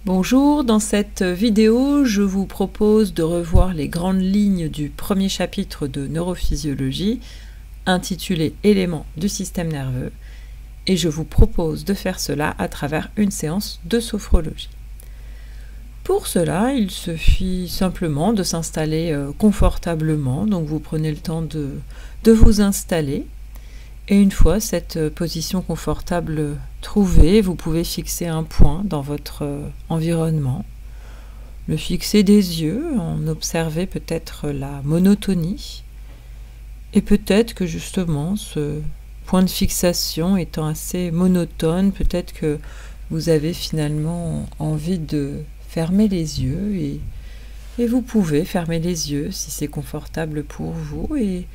Bonjour, dans cette vidéo, je vous propose de revoir les grandes lignes du premier chapitre de neurophysiologie intitulé Éléments du système nerveux et je vous propose de faire cela à travers une séance de sophrologie. Pour cela, il suffit simplement de s'installer confortablement, donc vous prenez le temps de vous installer. Et une fois cette position confortable trouvée, vous pouvez fixer un point dans votre environnement, le fixer des yeux, en observer peut-être la monotonie, et peut-être que justement ce point de fixation étant assez monotone, peut-être que vous avez finalement envie de fermer les yeux, et vous pouvez fermer les yeux si c'est confortable pour vous, et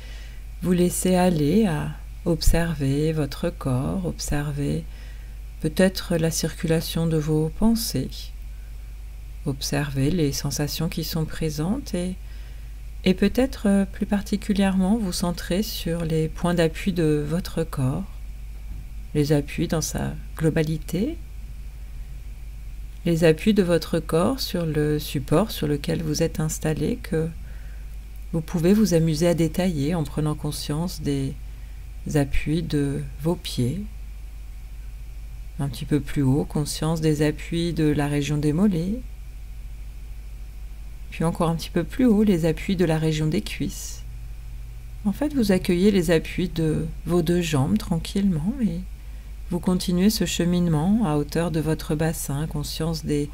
vous laisser aller à observez votre corps, observez peut-être la circulation de vos pensées, observez les sensations qui sont présentes et peut-être plus particulièrement vous centrer sur les points d'appui de votre corps, les appuis dans sa globalité, les appuis de votre corps sur le support sur lequel vous êtes installé que vous pouvez vous amuser à détailler en prenant conscience des appuis de vos pieds, un petit peu plus haut, conscience des appuis de la région des mollets, puis encore un petit peu plus haut, les appuis de la région des cuisses. En fait, vous accueillez les appuis de vos deux jambes tranquillement et vous continuez ce cheminement à hauteur de votre bassin, conscience des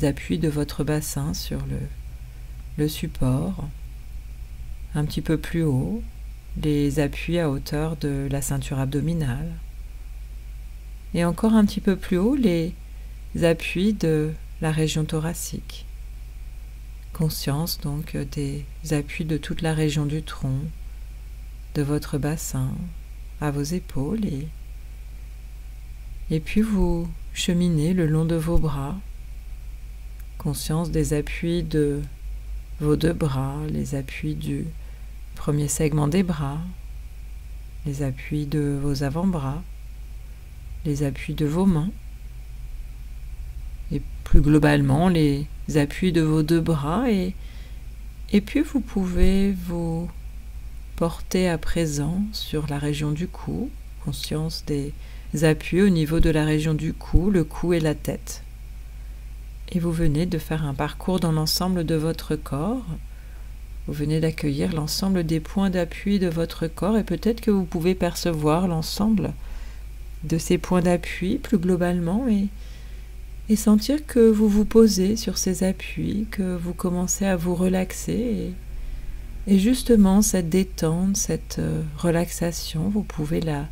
appuis de votre bassin sur le support, un petit peu plus haut, les appuis à hauteur de la ceinture abdominale. Et encore un petit peu plus haut, les appuis de la région thoracique. Conscience donc des appuis de toute la région du tronc, de votre bassin, à vos épaules. Et puis vous cheminez le long de vos bras. Conscience des appuis de vos deux bras, les appuis du premier segment des bras, les appuis de vos avant-bras, les appuis de vos mains, et plus globalement les appuis de vos deux bras, et puis vous pouvez vous porter à présent sur la région du cou, conscience des appuis au niveau de la région du cou, le cou et la tête. Et vous venez de faire un parcours dans l'ensemble de votre corps. Vous venez d'accueillir l'ensemble des points d'appui de votre corps et peut-être que vous pouvez percevoir l'ensemble de ces points d'appui plus globalement et sentir que vous vous posez sur ces appuis, que vous commencez à vous relaxer et justement cette détente, cette relaxation, vous pouvez la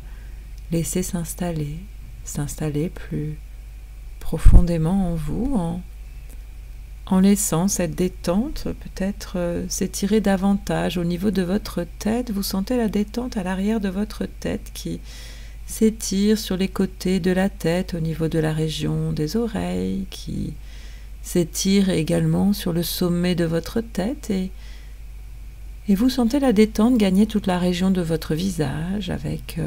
laisser s'installer plus profondément en vous en laissant cette détente peut-être s'étirer davantage au niveau de votre tête. Vous sentez la détente à l'arrière de votre tête qui s'étire sur les côtés de la tête au niveau de la région des oreilles, qui s'étire également sur le sommet de votre tête et vous sentez la détente gagner toute la région de votre visage avec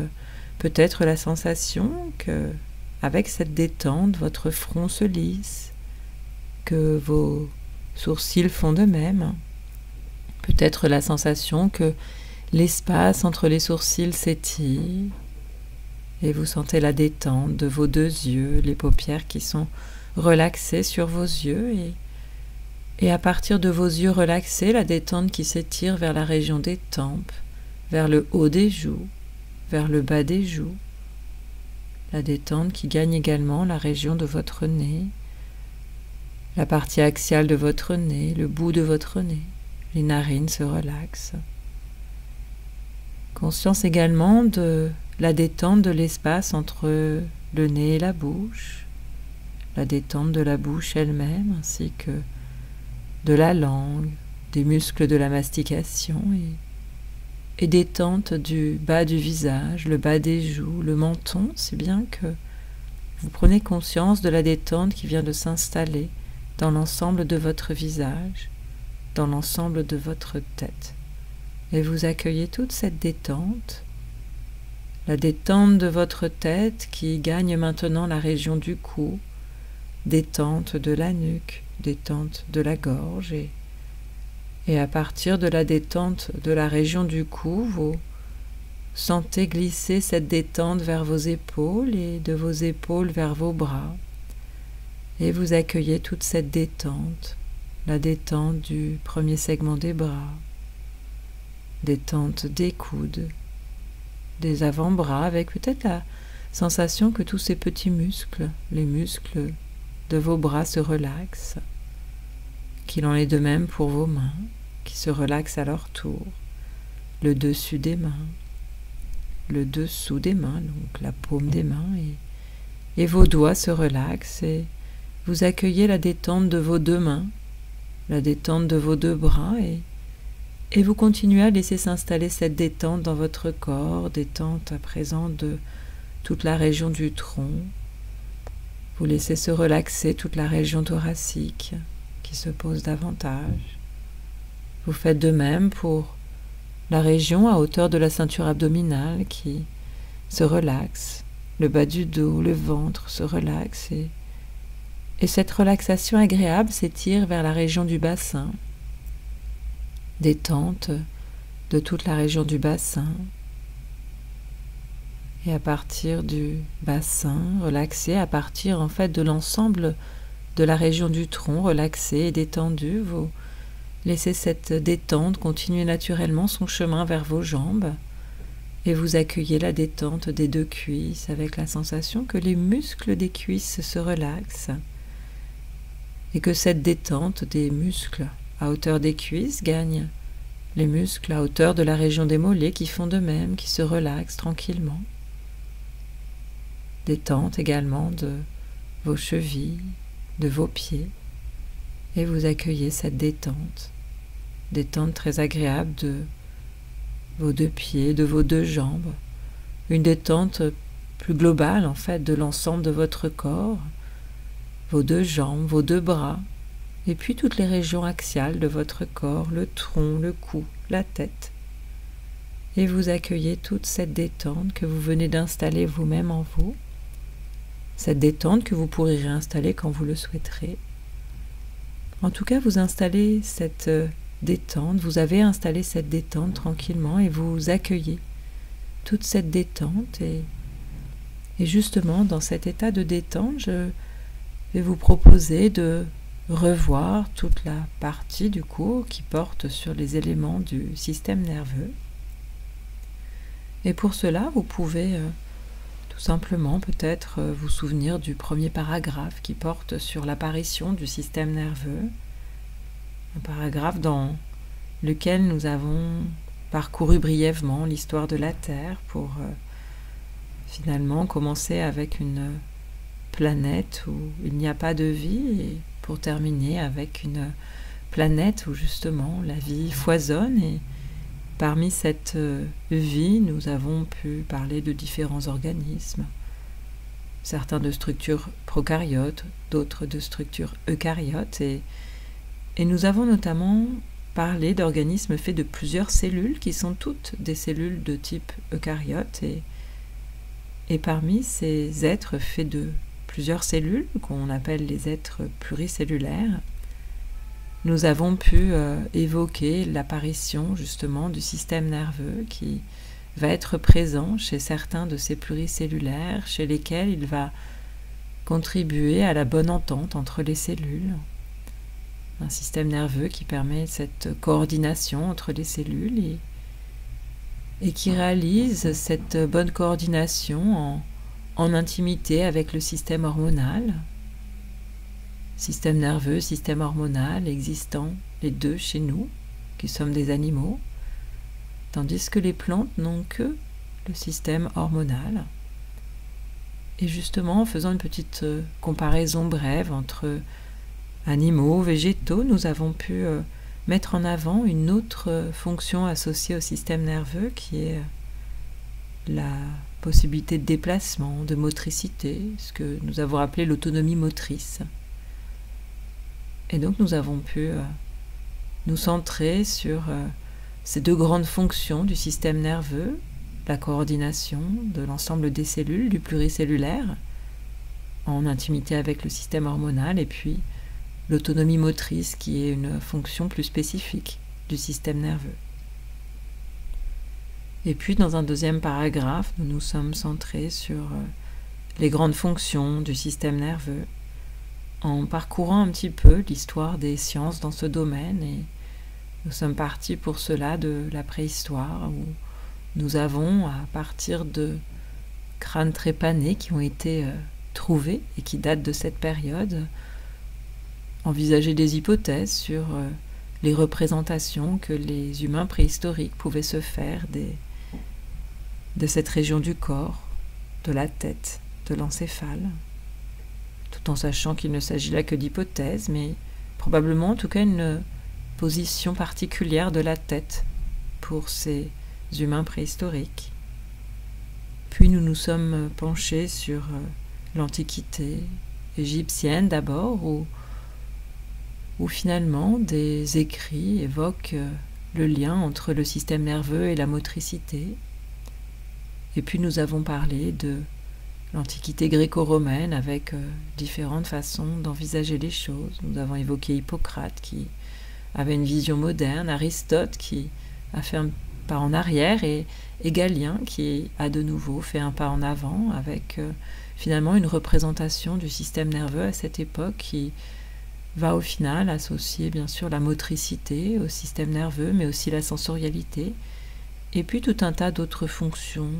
peut-être la sensation que avec cette détente votre front se lisse, que vos sourcils font de même, peut-être la sensation que l'espace entre les sourcils s'étire et vous sentez la détente de vos deux yeux, les paupières qui sont relaxées sur vos yeux et à partir de vos yeux relaxés, la détente qui s'étire vers la région des tempes, vers le haut des joues, vers le bas des joues, la détente qui gagne également la région de votre nez, la partie axiale de votre nez, le bout de votre nez, les narines se relaxent. Conscience également de la détente de l'espace entre le nez et la bouche, la détente de la bouche elle-même, ainsi que de la langue, des muscles de la mastication et détente du bas du visage, le bas des joues, le menton, si bien que vous prenez conscience de la détente qui vient de s'installer dans l'ensemble de votre visage, dans l'ensemble de votre tête. Et vous accueillez toute cette détente, la détente de votre tête qui gagne maintenant la région du cou, détente de la nuque, détente de la gorge et à partir de la détente de la région du cou, vous sentez glisser cette détente vers vos épaules et de vos épaules vers vos bras. Et vous accueillez toute cette détente, la détente du premier segment des bras, détente des coudes, des avant-bras, avec peut-être la sensation que tous ces petits muscles, les muscles de vos bras se relaxent, qu'il en est de même pour vos mains, qui se relaxent à leur tour, le dessus des mains, le dessous des mains, donc la paume des mains, et vos doigts se relaxent et vous accueillez la détente de vos deux mains, la détente de vos deux bras et vous continuez à laisser s'installer cette détente dans votre corps, détente à présent de toute la région du tronc. Vous laissez se relaxer toute la région thoracique qui se pose davantage. Vous faites de même pour la région à hauteur de la ceinture abdominale qui se relaxe, le bas du dos, le ventre se relaxe et cette relaxation agréable s'étire vers la région du bassin, détente de toute la région du bassin. Et à partir du bassin, relaxé, à partir en fait de l'ensemble de la région du tronc, relaxé et détendu, vous laissez cette détente continuer naturellement son chemin vers vos jambes et vous accueillez la détente des deux cuisses avec la sensation que les muscles des cuisses se relaxent et que cette détente des muscles à hauteur des cuisses gagne les muscles à hauteur de la région des mollets qui font de même, qui se relaxent tranquillement. Détente également de vos chevilles, de vos pieds, et vous accueillez cette détente très agréable de vos deux pieds, de vos deux jambes, une détente plus globale en fait de l'ensemble de votre corps, vos deux jambes, vos deux bras, et puis toutes les régions axiales de votre corps, le tronc, le cou, la tête. Et vous accueillez toute cette détente que vous venez d'installer vous-même en vous, cette détente que vous pourrez réinstaller quand vous le souhaiterez. En tout cas, vous installez cette détente, vous avez installé cette détente tranquillement et vous accueillez toute cette détente. Et justement, dans cet état de détente, je vais vous proposer de revoir toute la partie du cours qui porte sur les éléments du système nerveux. Et pour cela, vous pouvez tout simplement peut-être vous souvenir du premier paragraphe qui porte sur l'apparition du système nerveux, un paragraphe dans lequel nous avons parcouru brièvement l'histoire de la Terre pour finalement commencer avec une planète où il n'y a pas de vie et pour terminer avec une planète où justement la vie foisonne. Et parmi cette vie, nous avons pu parler de différents organismes, certains de structures prokaryotes, d'autres de structures eucaryotes, et nous avons notamment parlé d'organismes faits de plusieurs cellules qui sont toutes des cellules de type eucaryote, et parmi ces êtres faits de plusieurs cellules, qu'on appelle les êtres pluricellulaires, nous avons pu évoquer l'apparition justement du système nerveux qui va être présent chez certains de ces pluricellulaires, chez lesquels il va contribuer à la bonne entente entre les cellules. Un système nerveux qui permet cette coordination entre les cellules et qui réalise cette bonne coordination en intimité avec le système hormonal. Système nerveux, système hormonal existant les deux chez nous, qui sommes des animaux, tandis que les plantes n'ont que le système hormonal. Et justement, en faisant une petite comparaison brève entre animaux, végétaux, nous avons pu mettre en avant une autre fonction associée au système nerveux qui est la possibilité de déplacement, de motricité, ce que nous avons appelé l'autonomie motrice. Et donc nous avons pu nous centrer sur ces deux grandes fonctions du système nerveux, la coordination de l'ensemble des cellules, du pluricellulaire, en intimité avec le système hormonal, et puis l'autonomie motrice qui est une fonction plus spécifique du système nerveux. Et puis dans un deuxième paragraphe, nous nous sommes centrés sur les grandes fonctions du système nerveux, en parcourant un petit peu l'histoire des sciences dans ce domaine, et nous sommes partis pour cela de la préhistoire, où nous avons, à partir de crânes trépanés qui ont été trouvés et qui datent de cette période, envisagé des hypothèses sur les représentations que les humains préhistoriques pouvaient se faire de cette région du corps, de la tête, de l'encéphale, tout en sachant qu'il ne s'agit là que d'hypothèses, mais probablement en tout cas une position particulière de la tête pour ces humains préhistoriques. Puis nous nous sommes penchés sur l'Antiquité égyptienne d'abord, où finalement des écrits évoquent le lien entre le système nerveux et la motricité. Et puis nous avons parlé de l'Antiquité gréco-romaine avec différentes façons d'envisager les choses. Nous avons évoqué Hippocrate qui avait une vision moderne, Aristote qui a fait un pas en arrière, et Galien qui a de nouveau fait un pas en avant avec finalement une représentation du système nerveux à cette époque qui va au final associer bien sûr la motricité au système nerveux, mais aussi la sensorialité, et puis tout un tas d'autres fonctions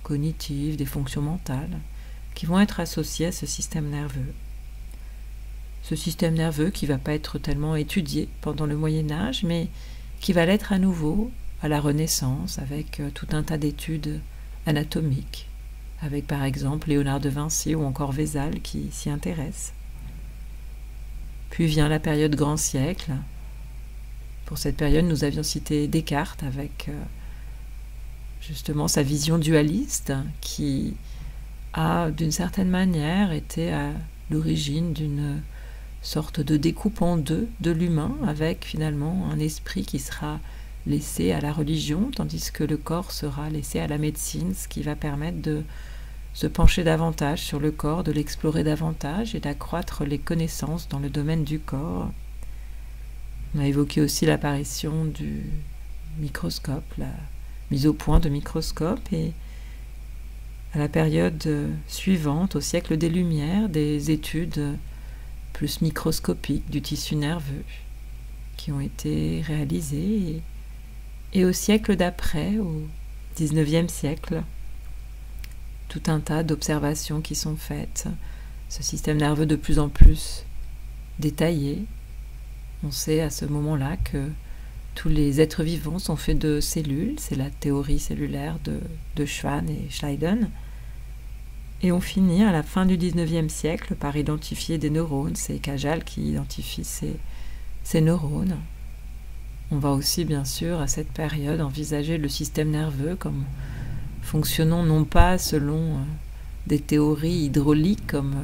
cognitives, des fonctions mentales, qui vont être associées à ce système nerveux. Ce système nerveux qui ne va pas être tellement étudié pendant le Moyen-Âge, mais qui va l'être à nouveau à la Renaissance, avec tout un tas d'études anatomiques, avec par exemple Léonard de Vinci ou encore Vézal qui s'y intéressent. Puis vient la période grand siècle. Pour cette période, nous avions cité Descartes avec justement sa vision dualiste qui a d'une certaine manière été à l'origine d'une sorte de découpe en deux de l'humain, avec finalement un esprit qui sera laissé à la religion, tandis que le corps sera laissé à la médecine, ce qui va permettre de se pencher davantage sur le corps, de l'explorer davantage et d'accroître les connaissances dans le domaine du corps. On a évoqué aussi l'apparition du microscope, la mise au point de microscopes, et à la période suivante, au siècle des Lumières, des études plus microscopiques du tissu nerveux qui ont été réalisées, et au siècle d'après, au XIXe siècle, tout un tas d'observations qui sont faites, ce système nerveux de plus en plus détaillé. On sait à ce moment-là que tous les êtres vivants sont faits de cellules, c'est la théorie cellulaire de Schwann et Schleiden, et on finit à la fin du XIXe siècle par identifier des neurones, c'est Cajal qui identifie ces neurones. On va aussi, bien sûr, à cette période, envisager le système nerveux comme fonctionnant non pas selon des théories hydrauliques comme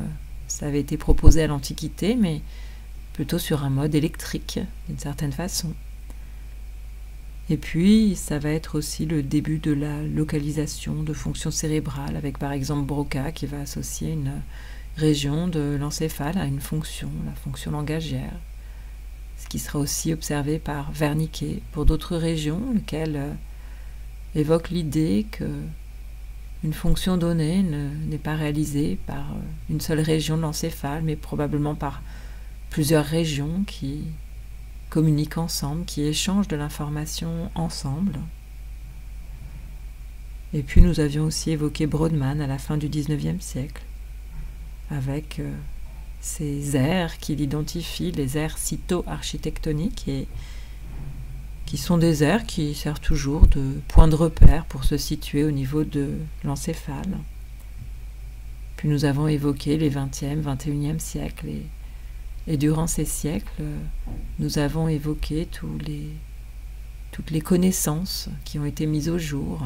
ça avait été proposé à l'Antiquité, mais plutôt sur un mode électrique, d'une certaine façon. Et puis, ça va être aussi le début de la localisation de fonctions cérébrales, avec par exemple Broca qui va associer une région de l'encéphale à une fonction, la fonction langagière. Ce qui sera aussi observé par Wernicke pour d'autres régions, lequel évoque l'idée qu'une fonction donnée n'est pas réalisée par une seule région de l'encéphale, mais probablement par plusieurs régions qui communiquent ensemble, qui échangent de l'information ensemble. Et puis nous avions aussi évoqué Brodmann à la fin du XIXe siècle, avec ces aires qu'il identifie, les aires cyto-architectoniques, et qui sont des aires qui servent toujours de point de repère pour se situer au niveau de l'encéphale. Puis nous avons évoqué les 20e, 21e siècles, et durant ces siècles, nous avons évoqué toutes les connaissances qui ont été mises au jour,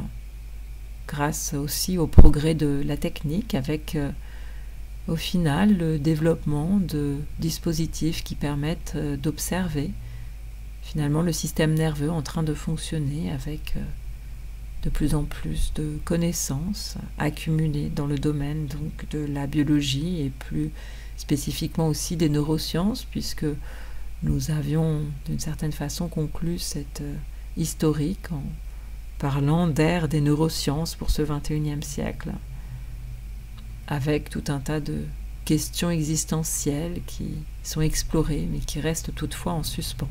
grâce aussi au progrès de la technique, avec au final le développement de dispositifs qui permettent d'observer finalement le système nerveux en train de fonctionner avec de plus en plus de connaissances accumulées dans le domaine donc de la biologie et plus spécifiquement aussi des neurosciences, puisque nous avions d'une certaine façon conclu cette historique en parlant d'ère des neurosciences pour ce XXIe siècle, avec tout un tas de questions existentielles qui sont explorées mais qui restent toutefois en suspens.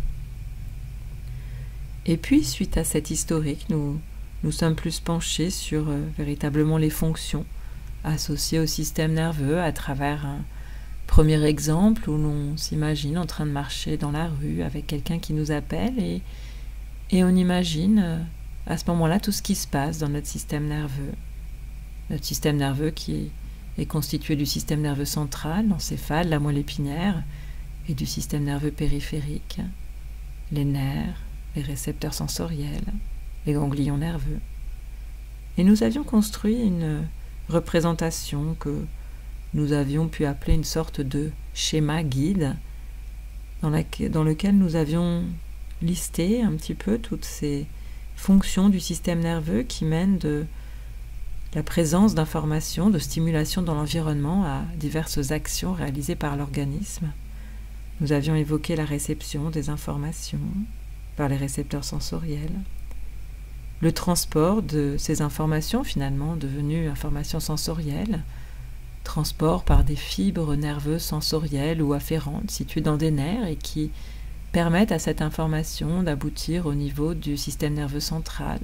Et puis, suite à cette historique, nous sommes plus penchés sur véritablement les fonctions associées au système nerveux à travers un premier exemple où l'on s'imagine en train de marcher dans la rue avec quelqu'un qui nous appelle et on imagine à ce moment-là tout ce qui se passe dans notre système nerveux. Notre système nerveux qui est constitué du système nerveux central, l'encéphale, la moelle épinière, et du système nerveux périphérique, les nerfs, les récepteurs sensoriels, les ganglions nerveux. Et nous avions construit une représentation que nous avions pu appeler une sorte de schéma guide dans lequel nous avions listé un petit peu toutes ces fonctions du système nerveux qui mènent de la présence d'informations, de stimulation dans l'environnement à diverses actions réalisées par l'organisme. Nous avions évoqué la réception des informations par les récepteurs sensoriels, le transport de ces informations finalement devenues informations sensorielles, transport par des fibres nerveuses sensorielles ou afférentes situées dans des nerfs et qui permettent à cette information d'aboutir au niveau du système nerveux central,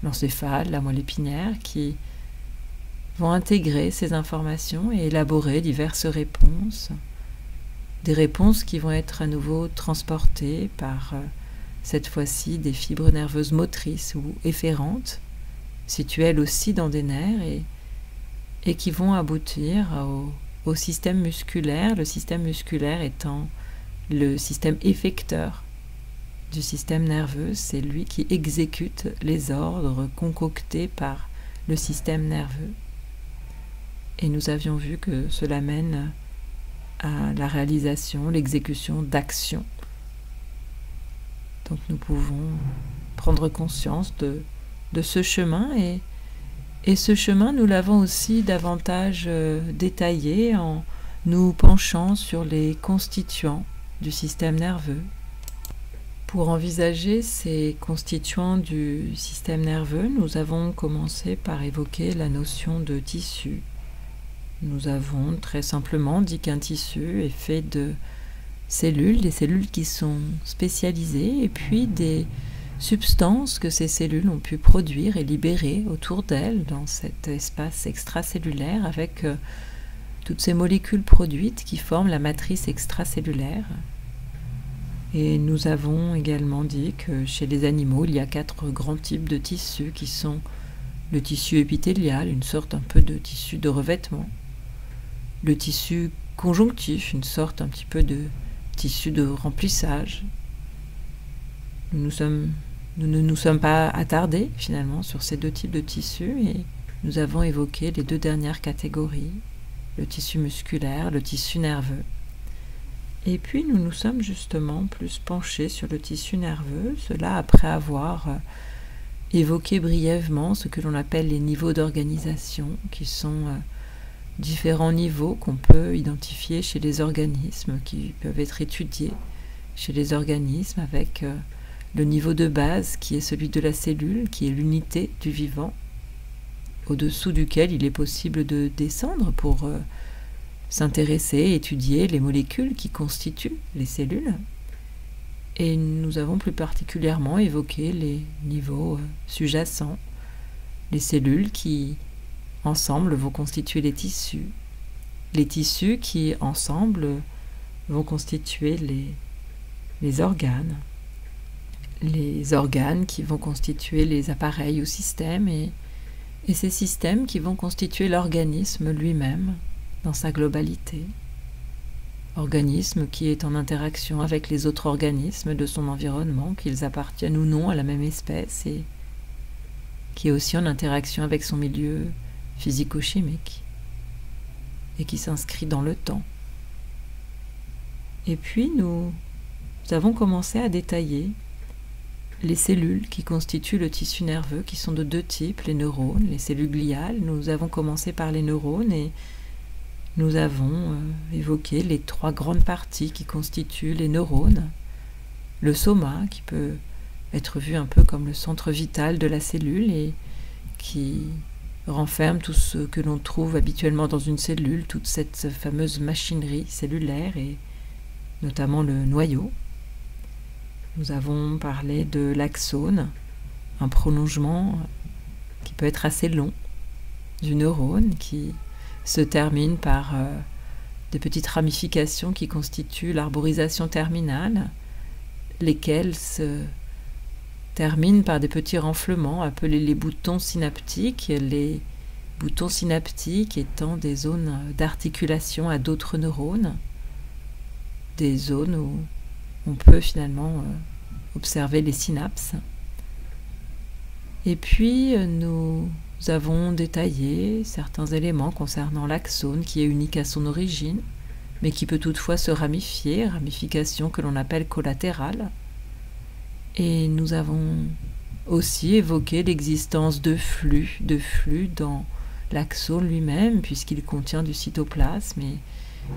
l'encéphale, la moelle épinière, qui vont intégrer ces informations et élaborer diverses réponses, des réponses qui vont être à nouveau transportées par cette fois-ci des fibres nerveuses motrices ou efférentes, situées elles aussi dans des nerfs et qui vont aboutir au système musculaire, le système musculaire étant le système effecteur du système nerveux, c'est lui qui exécute les ordres concoctés par le système nerveux. Et nous avions vu que cela mène à la réalisation, l'exécution d'actions. Donc nous pouvons prendre conscience de ce chemin et ce chemin nous l'avons aussi davantage détaillé en nous penchant sur les constituants du système nerveux. Pour envisager ces constituants du système nerveux, nous avons commencé par évoquer la notion de tissu. Nous avons très simplement dit qu'un tissu est fait de cellules, des cellules qui sont spécialisées, et puis des substances que ces cellules ont pu produire et libérer autour d'elles dans cet espace extracellulaire avec toutes ces molécules produites qui forment la matrice extracellulaire. Et nous avons également dit que chez les animaux, il y a 4 grands types de tissus qui sont le tissu épithélial, une sorte un peu de tissu de revêtement, le tissu conjonctif, une sorte un petit peu de tissu de remplissage. Nous ne nous sommes pas attardés finalement sur ces 2 types de tissus et nous avons évoqué les 2 dernières catégories, le tissu musculaire, le tissu nerveux. Et puis nous nous sommes justement plus penchés sur le tissu nerveux, cela après avoir évoqué brièvement ce que l'on appelle les niveaux d'organisation, qui sont différents niveaux qu'on peut identifier chez les organismes, qui peuvent être étudiés chez les organismes avec le niveau de base qui est celui de la cellule, qui est l'unité du vivant, au-dessous duquel il est possible de descendre pour s'intéresser, étudier les molécules qui constituent les cellules. Et nous avons plus particulièrement évoqué les niveaux sous-jacents, les cellules qui, ensemble, vont constituer les tissus qui, ensemble, vont constituer les organes qui vont constituer les appareils ou systèmes, et ces systèmes qui vont constituer l'organisme lui-même dans sa globalité. Organisme qui est en interaction avec les autres organismes de son environnement, qu'ils appartiennent ou non à la même espèce, et qui est aussi en interaction avec son milieu physico-chimique, et qui s'inscrit dans le temps. Et puis nous avons commencé à détailler les cellules qui constituent le tissu nerveux, qui sont de deux types, les neurones, les cellules gliales. Nous avons commencé par les neurones et nous avons évoqué les trois grandes parties qui constituent les neurones. Le soma, qui peut être vu un peu comme le centre vital de la cellule et qui renferme tout ce que l'on trouve habituellement dans une cellule, toute cette fameuse machinerie cellulaire et notamment le noyau. Nous avons parlé de l'axone, un prolongement qui peut être assez long du neurone qui se termine par des petites ramifications qui constituent l'arborisation terminale, lesquelles se terminent par des petits renflements appelés les boutons synaptiques, les boutons synaptiques étant des zones d'articulation à d'autres neurones, des zones où on peut finalement observer les synapses. Et puis nous avons détaillé certains éléments concernant l'axone qui est unique à son origine, mais qui peut toutefois se ramifier, ramification que l'on appelle collatérale. Et nous avons aussi évoqué l'existence de flux dans l'axone lui-même, puisqu'il contient du cytoplasme,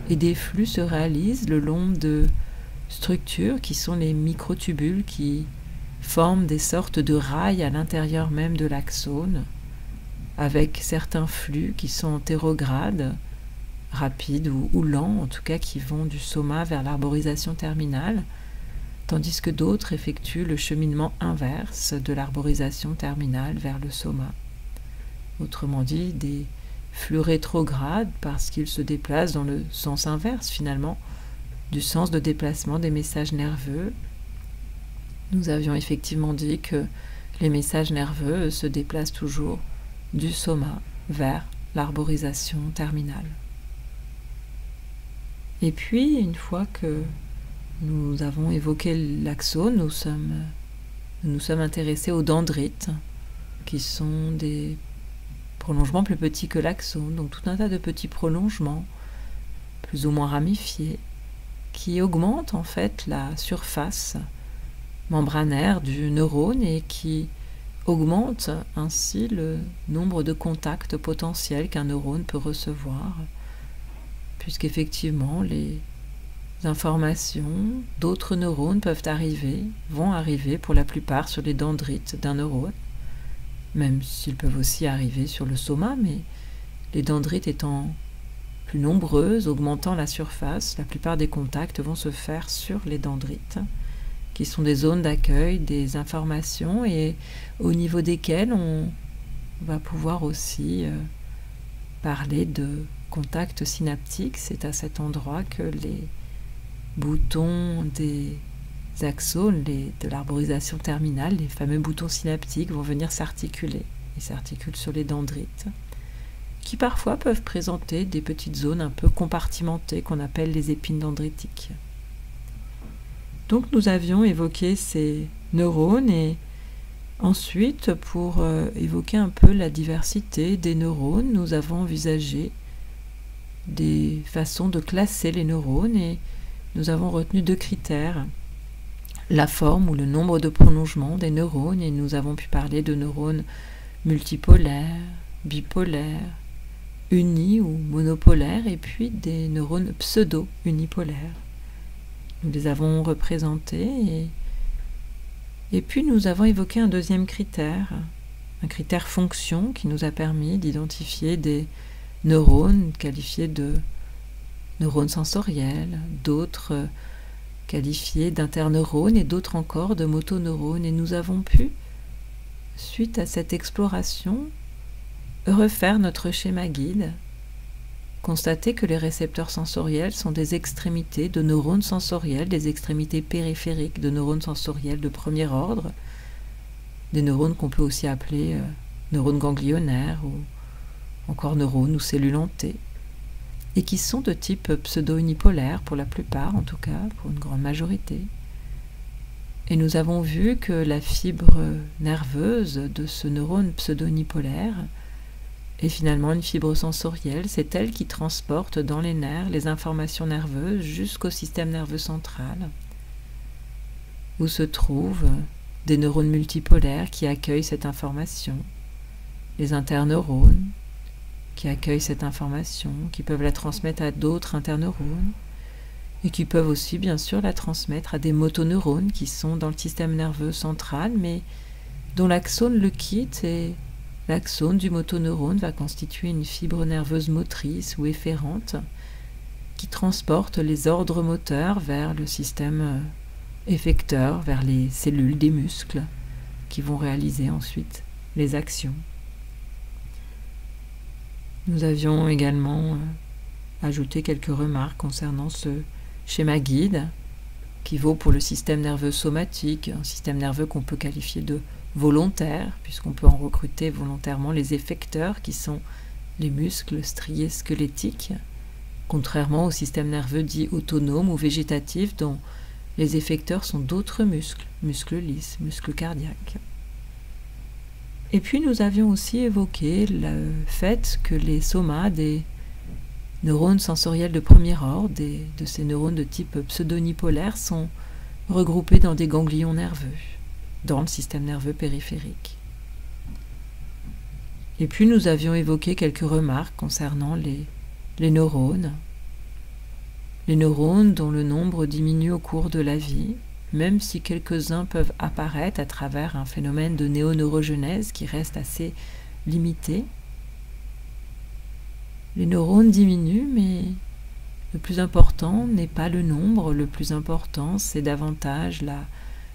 et des flux se réalisent le long de structures qui sont les microtubules qui forment des sortes de rails à l'intérieur même de l'axone, avec certains flux qui sont antérogrades, rapides ou lents, en tout cas qui vont du soma vers l'arborisation terminale, tandis que d'autres effectuent le cheminement inverse de l'arborisation terminale vers le soma. Autrement dit, des flux rétrogrades parce qu'ils se déplacent dans le sens inverse finalement du sens de déplacement des messages nerveux. Nous avions effectivement dit que les messages nerveux se déplacent toujours du soma vers l'arborisation terminale. Et puis, une fois que nous avons évoqué l'axone, nous sommes intéressés aux dendrites, qui sont des prolongements plus petits que l'axone, donc tout un tas de petits prolongements, plus ou moins ramifiés, qui augmentent en fait la surface membranaire du neurone et qui augmentent ainsi le nombre de contacts potentiels qu'un neurone peut recevoir, puisqu'effectivement les informations d'autres neurones vont arriver pour la plupart sur les dendrites d'un neurone, même s'ils peuvent aussi arriver sur le soma, mais les dendrites étant plus nombreuses, augmentant la surface, la plupart des contacts vont se faire sur les dendrites, qui sont des zones d'accueil des informations et au niveau desquelles on va pouvoir aussi parler de contacts synaptiques. C'est à cet endroit que les boutons des axones, de l'arborisation terminale, les fameux boutons synaptiques vont venir s'articuler. Ils s'articulent sur les dendrites, qui parfois peuvent présenter des petites zones un peu compartimentées qu'on appelle les épines dendritiques. Donc nous avions évoqué ces neurones et ensuite, pour évoquer un peu la diversité des neurones, nous avons envisagé des façons de classer les neurones et nous avons retenu deux critères: la forme ou le nombre de prolongements des neurones, et nous avons pu parler de neurones multipolaires, bipolaires, unis ou monopolaires, et puis des neurones pseudo-unipolaires. Nous les avons représentés et puis nous avons évoqué un deuxième critère, un critère fonction qui nous a permis d'identifier des neurones qualifiés de neurones sensoriels, d'autres qualifiés d'interneurones et d'autres encore de motoneurones. Et nous avons pu, suite à cette exploration, refaire notre schéma guide, constater que les récepteurs sensoriels sont des extrémités de neurones sensoriels, des extrémités périphériques de neurones sensoriels de premier ordre, des neurones qu'on peut aussi appeler neurones ganglionnaires ou encore neurones ou cellules hantées, et qui sont de type pseudo-unipolaire pour la plupart, en tout cas pour une grande majorité. Et nous avons vu que la fibre nerveuse de ce neurone pseudo-unipolaire est finalement une fibre sensorielle. C'est elle qui transporte dans les nerfs les informations nerveuses jusqu'au système nerveux central, où se trouvent des neurones multipolaires qui accueillent cette information, les interneurones qui accueillent cette information, qui peuvent la transmettre à d'autres interneurones, et qui peuvent aussi bien sûr la transmettre à des motoneurones qui sont dans le système nerveux central, mais dont l'axone le quitte, et l'axone du motoneurone va constituer une fibre nerveuse motrice ou efférente qui transporte les ordres moteurs vers le système effecteur, vers les cellules des muscles qui vont réaliser ensuite les actions. Nous avions également ajouté quelques remarques concernant ce schéma guide qui vaut pour le système nerveux somatique, un système nerveux qu'on peut qualifier de volontaire, puisqu'on peut en recruter volontairement les effecteurs qui sont les muscles striés squelettiques, contrairement au système nerveux dit autonome ou végétatif dont les effecteurs sont d'autres muscles, muscles lisses, muscles cardiaques. Et puis nous avions aussi évoqué le fait que les somas des neurones sensoriels de premier ordre, de ces neurones de type pseudonipolaire, sont regroupés dans des ganglions nerveux, dans le système nerveux périphérique. Et puis nous avions évoqué quelques remarques concernant les neurones. Les neurones dont le nombre diminue au cours de la vie, même si quelques-uns peuvent apparaître à travers un phénomène de néoneurogenèse qui reste assez limité. Les neurones diminuent, mais le plus important n'est pas le nombre, le plus important c'est davantage la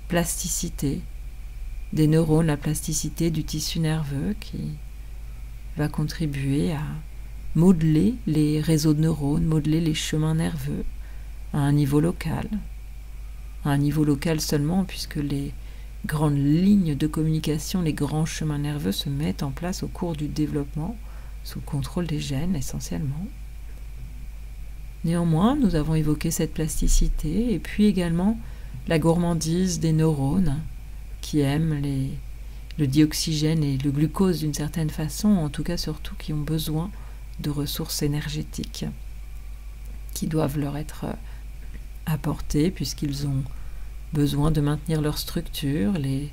plasticité des neurones, la plasticité du tissu nerveux qui va contribuer à modeler les réseaux de neurones, modeler les chemins nerveux à un niveau local seulement, puisque les grandes lignes de communication, les grands chemins nerveux se mettent en place au cours du développement, sous le contrôle des gènes essentiellement. Néanmoins, nous avons évoqué cette plasticité, et puis également la gourmandise des neurones, qui aiment le dioxygène et le glucose d'une certaine façon, en tout cas surtout qui ont besoin de ressources énergétiques qui doivent leur être apportées puisqu'ils ont besoin de maintenir leur structure, les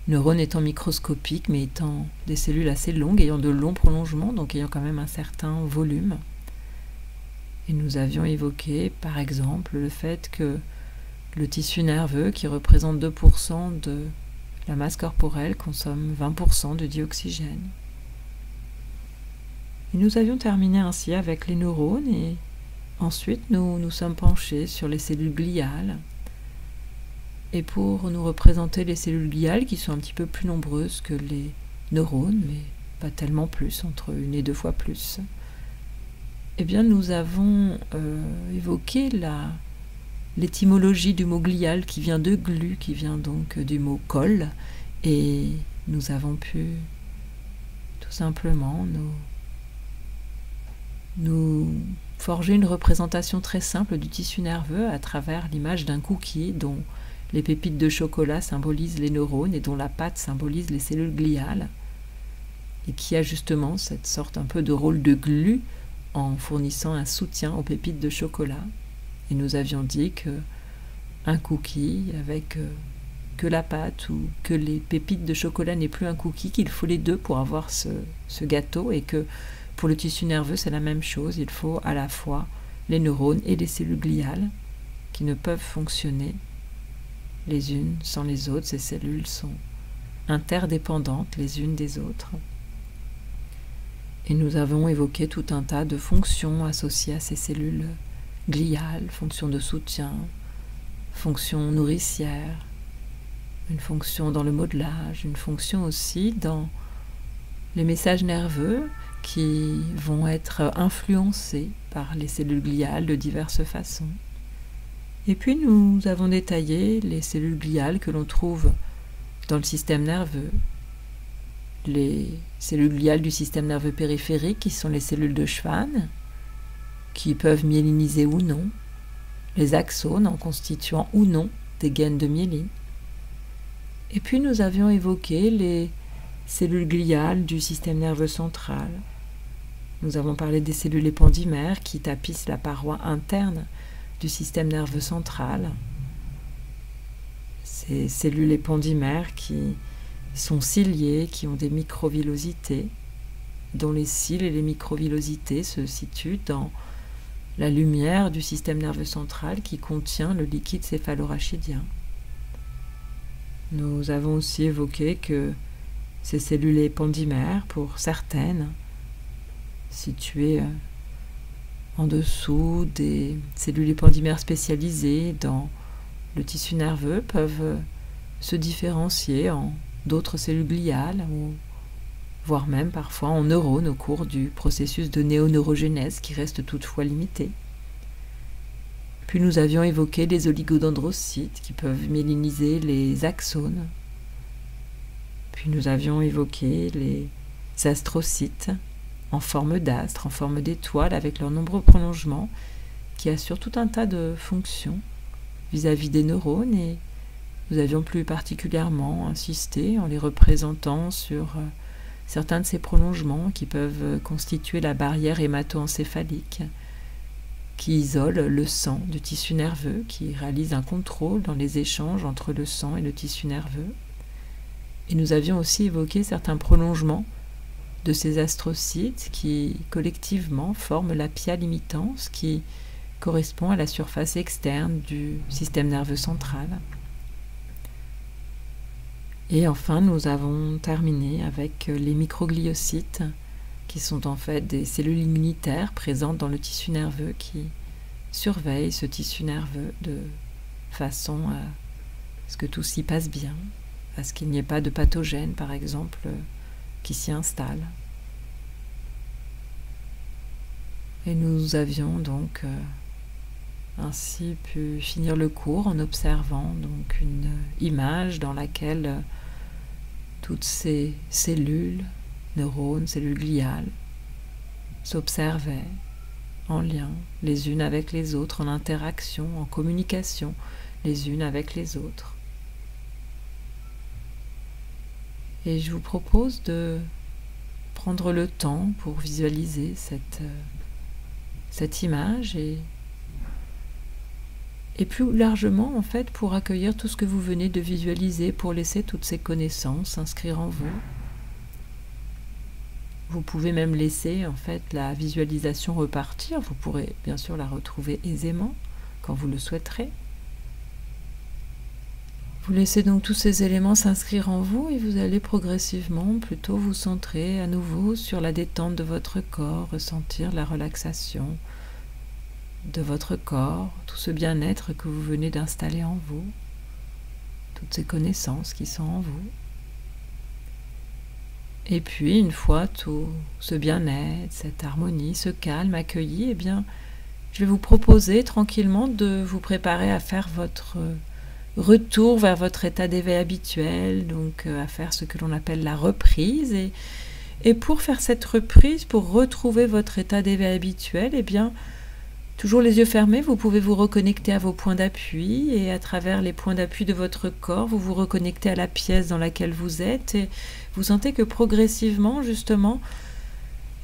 neurones étant microscopiques mais étant des cellules assez longues, ayant de longs prolongements, donc ayant quand même un certain volume. Et nous avions évoqué par exemple le fait que le tissu nerveux, qui représente 2% de la masse corporelle, consomme 20% de dioxygène. Et nous avions terminé ainsi avec les neurones, et ensuite nous nous sommes penchés sur les cellules gliales. Et pour nous représenter les cellules gliales, qui sont un petit peu plus nombreuses que les neurones, mais pas tellement plus, entre 1 et 2 fois plus, eh bien nous avons évoqué l'étymologie du mot glial qui vient de glu, qui vient donc du mot colle, et nous avons pu tout simplement nous forger une représentation très simple du tissu nerveux à travers l'image d'un cookie dont les pépites de chocolat symbolisent les neurones et dont la pâte symbolise les cellules gliales, et qui a justement cette sorte un peu de rôle de glu en fournissant un soutien aux pépites de chocolat. Et nous avions dit qu'un cookie avec que la pâte ou que les pépites de chocolat n'est plus un cookie, qu'il faut les deux pour avoir ce gâteau, et que pour le tissu nerveux c'est la même chose, il faut à la fois les neurones et les cellules gliales qui ne peuvent fonctionner les unes sans les autres. Ces cellules sont interdépendantes les unes des autres. Et nous avons évoqué tout un tas de fonctions associées à ces cellules gliales, fonctions de soutien, fonctions nourricières, une fonction dans le modelage, une fonction aussi dans les messages nerveux qui vont être influencés par les cellules gliales de diverses façons. Et puis nous avons détaillé les cellules gliales que l'on trouve dans le système nerveux, les cellules gliales du système nerveux périphérique qui sont les cellules de Schwann, qui peuvent myéliniser ou non, les axones en constituant ou non des gaines de myéline. Et puis nous avions évoqué les cellules gliales du système nerveux central. Nous avons parlé des cellules épendymères qui tapissent la paroi interne du système nerveux central. ces cellules épandymères qui sont ciliées, qui ont des microvillosités, dont les cils et les microvillosités se situent dans la lumière du système nerveux central qui contient le liquide céphalorachidien. Nous avons aussi évoqué que ces cellules épandymères, pour certaines, situées en dessous des cellules épandymères spécialisées dans le tissu nerveux, peuvent se différencier en d'autres cellules gliales, ou voire même parfois en neurones au cours du processus de néoneurogénèse qui reste toutefois limité. Puis nous avions évoqué les oligodendrocytes qui peuvent méliniser les axones. Puis nous avions évoqué les astrocytes en forme d'astre, en forme d'étoile, avec leurs nombreux prolongements qui assurent tout un tas de fonctions vis-à-vis des neurones, et nous avions plus particulièrement insisté en les représentant sur certains de ces prolongements qui peuvent constituer la barrière hémato-encéphalique qui isole le sang du tissu nerveux, qui réalise un contrôle dans les échanges entre le sang et le tissu nerveux. Et nous avions aussi évoqué certains prolongements de ces astrocytes qui collectivement forment la pia limitans, qui correspond à la surface externe du système nerveux central. Et enfin, nous avons terminé avec les microgliocytes, qui sont en fait des cellules immunitaires présentes dans le tissu nerveux qui surveillent ce tissu nerveux de façon à ce que tout s'y passe bien, à ce qu'il n'y ait pas de pathogènes, par exemple, qui s'y installent. Et nous avions donc ainsi pu finir le cours en observant donc une image dans laquelle toutes ces cellules, neurones, cellules gliales, s'observaient en lien les unes avec les autres, en interaction, en communication les unes avec les autres. Et je vous propose de prendre le temps pour visualiser cette image et plus largement en fait pour accueillir tout ce que vous venez de visualiser, pour laisser toutes ces connaissances s'inscrire en vous. Vous pouvez même laisser en fait la visualisation repartir, vous pourrez bien sûr la retrouver aisément quand vous le souhaiterez. Vous laissez donc tous ces éléments s'inscrire en vous et vous allez progressivement plutôt vous centrer à nouveau sur la détente de votre corps, ressentir la relaxation de votre corps, tout ce bien-être que vous venez d'installer en vous, toutes ces connaissances qui sont en vous. Et puis, une fois tout ce bien-être, cette harmonie, ce calme accueilli, eh bien, je vais vous proposer tranquillement de vous préparer à faire votre retour vers votre état d'éveil habituel, donc à faire ce que l'on appelle la reprise. Et pour faire cette reprise, pour retrouver votre état d'éveil habituel, eh bien, toujours les yeux fermés, vous pouvez vous reconnecter à vos points d'appui et à travers les points d'appui de votre corps, vous vous reconnectez à la pièce dans laquelle vous êtes et vous sentez que progressivement, justement,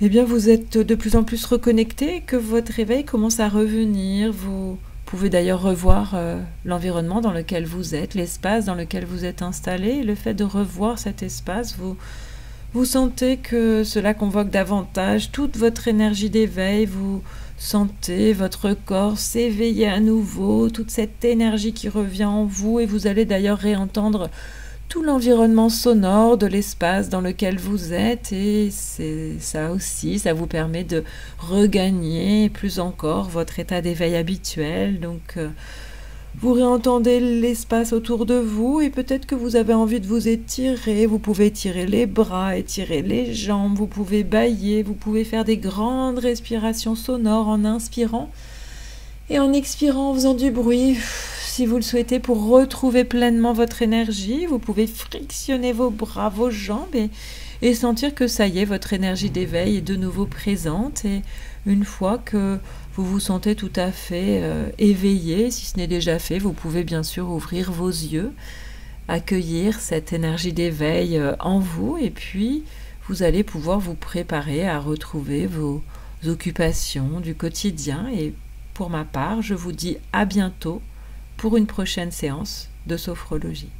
eh bien, vous êtes de plus en plus reconnecté et que votre réveil commence à revenir. Vous pouvez d'ailleurs revoir l'environnement dans lequel vous êtes, l'espace dans lequel vous êtes installé. Et le fait de revoir cet espace, vous sentez que cela convoque davantage toute votre énergie d'éveil. Vous sentez votre corps s'éveiller à nouveau, toute cette énergie qui revient en vous, et vous allez d'ailleurs réentendre tout l'environnement sonore de l'espace dans lequel vous êtes, et c'est ça aussi, ça vous permet de regagner plus encore votre état d'éveil habituel. Donc vous réentendez l'espace autour de vous et peut-être que vous avez envie de vous étirer. Vous pouvez étirer les bras, étirer les jambes, vous pouvez bâiller, vous pouvez faire des grandes respirations sonores en inspirant et en expirant en faisant du bruit. Si vous le souhaitez, pour retrouver pleinement votre énergie, vous pouvez frictionner vos bras, vos jambes et sentir que ça y est, votre énergie d'éveil est de nouveau présente. Et une fois que vous vous sentez tout à fait éveillé, si ce n'est déjà fait, vous pouvez bien sûr ouvrir vos yeux, accueillir cette énergie d'éveil en vous, et puis vous allez pouvoir vous préparer à retrouver vos occupations du quotidien. Et pour ma part, je vous dis à bientôt pour une prochaine séance de sophrologie.